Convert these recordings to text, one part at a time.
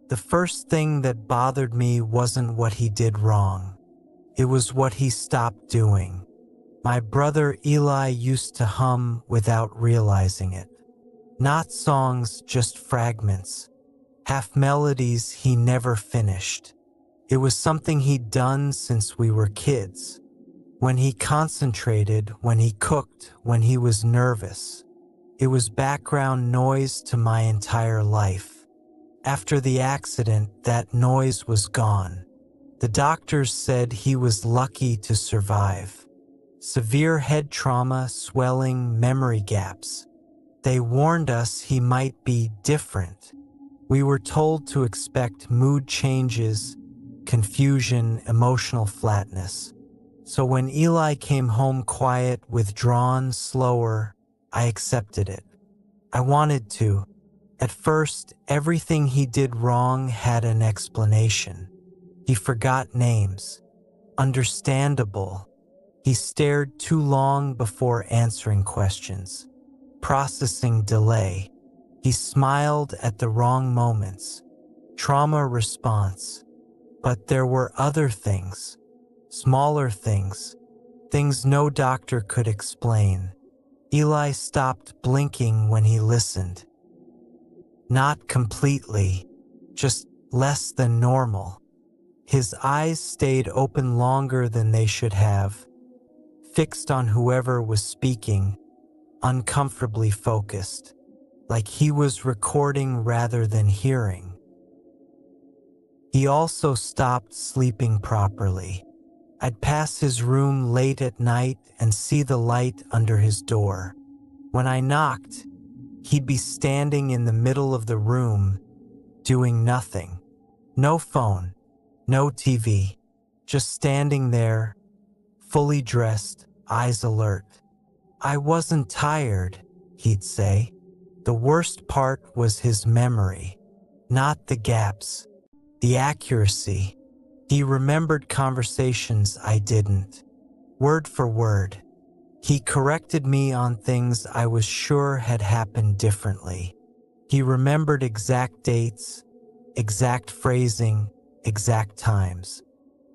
The first thing that bothered me wasn't what he did wrong. It was what he stopped doing. My brother Eli used to hum without realizing it. Not songs, just fragments. Half melodies he never finished. It was something he'd done since we were kids. When he concentrated, when he cooked, when he was nervous. It was background noise to my entire life. After the accident, that noise was gone. The doctors said he was lucky to survive. Severe head trauma, swelling, memory gaps. They warned us he might be different. We were told to expect mood changes, confusion, emotional flatness. So when Eli came home quiet, withdrawn, slower, I accepted it. I wanted to. At first, everything he did wrong had an explanation. He forgot names. Understandable. He stared too long before answering questions. Processing delay. He smiled at the wrong moments. Trauma response. But there were other things. Smaller things. Things no doctor could explain. Eli stopped blinking when he listened. Not completely, just less than normal. His eyes stayed open longer than they should have, fixed on whoever was speaking, uncomfortably focused, like he was recording rather than hearing. He also stopped sleeping properly. I'd pass his room late at night and see the light under his door. When I knocked, he'd be standing in the middle of the room, doing nothing. No phone, no TV, just standing there, fully dressed, eyes alert. I wasn't tired, he'd say. The worst part was his memory, not the gaps, the accuracy. He remembered conversations I didn't, word for word. He corrected me on things I was sure had happened differently. He remembered exact dates, exact phrasing, exact times.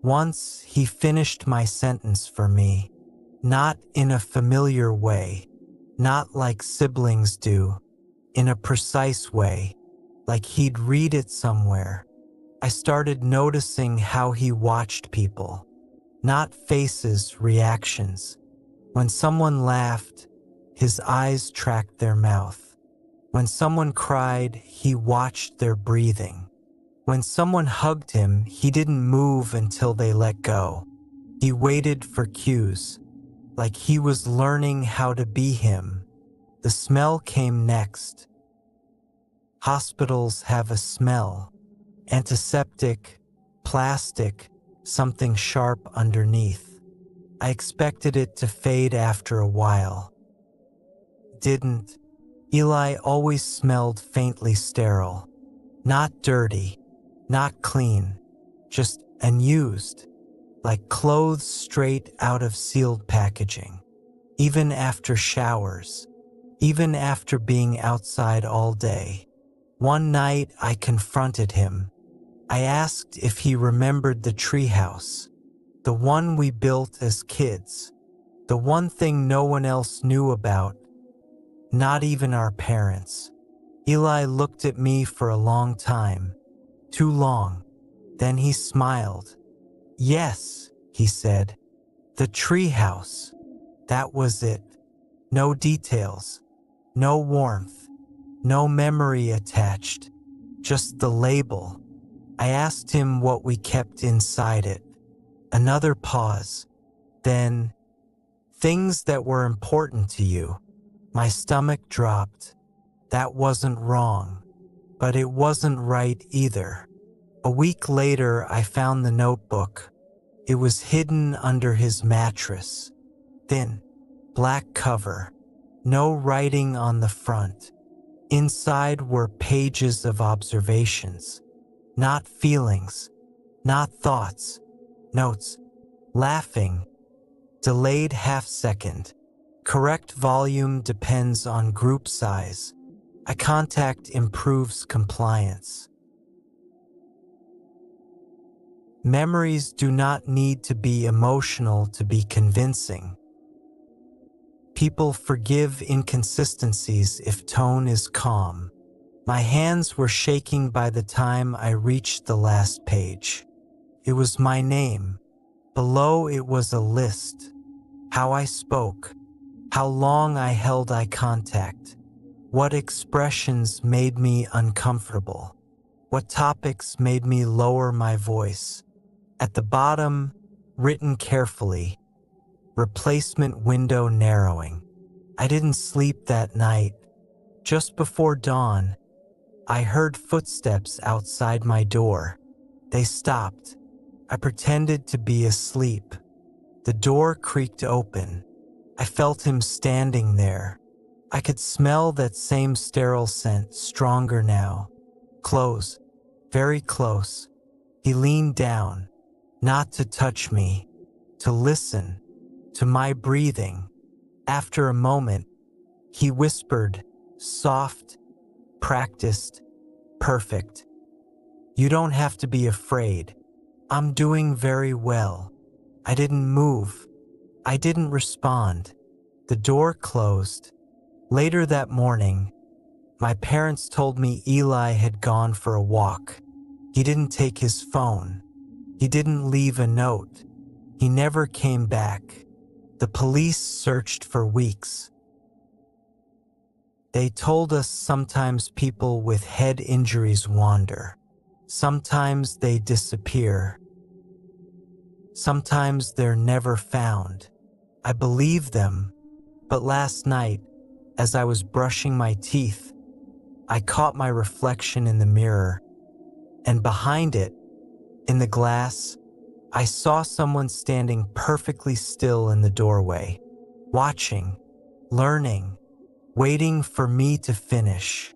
Once he finished my sentence for me, not in a familiar way, not like siblings do, in a precise way, like he'd read it somewhere. I started noticing how he watched people, not faces, reactions. When someone laughed, his eyes tracked their mouth. When someone cried, he watched their breathing. When someone hugged him, he didn't move until they let go. He waited for cues, like he was learning how to be him. The smell came next. Hospitals have a smell. Antiseptic, plastic, something sharp underneath. I expected it to fade after a while. Didn't. Eli always smelled faintly sterile. Not dirty, not clean, just unused, like clothes straight out of sealed packaging. Even after showers, even after being outside all day. One night I confronted him. I asked if he remembered the treehouse, the one we built as kids, the one thing no one else knew about, not even our parents. Eli looked at me for a long time, too long. Then he smiled. Yes, he said, the treehouse. That was it. No details, no warmth, no memory attached, just the label. I asked him what we kept inside it. Another pause. Then, things that were important to you. My stomach dropped. That wasn't wrong, but it wasn't right either. A week later, I found the notebook. It was hidden under his mattress. Thin, black cover. No writing on the front. Inside were pages of observations. Not feelings, not thoughts, notes, laughing, delayed half-second. Correct volume depends on group size. Eye contact improves compliance. Memories do not need to be emotional to be convincing. People forgive inconsistencies if tone is calm. My hands were shaking by the time I reached the last page. It was my name. Below it was a list. How I spoke. How long I held eye contact. What expressions made me uncomfortable. What topics made me lower my voice. At the bottom, written carefully, replacement window narrowing. I didn't sleep that night. Just before dawn, I heard footsteps outside my door. They stopped. I pretended to be asleep. The door creaked open. I felt him standing there. I could smell that same sterile scent, stronger now. Close, very close. He leaned down, not to touch me, to listen, to my breathing. After a moment, he whispered, soft, practiced, perfect. You don't have to be afraid. I'm doing very well. I didn't move. I didn't respond. The door closed. Later that morning, my parents told me Eli had gone for a walk. He didn't take his phone. He didn't leave a note. He never came back. The police searched for weeks. They told us sometimes people with head injuries wander. Sometimes they disappear. Sometimes they're never found. I believe them, but last night, as I was brushing my teeth, I caught my reflection in the mirror, and behind it, in the glass, I saw someone standing perfectly still in the doorway, watching, learning, waiting for me to finish.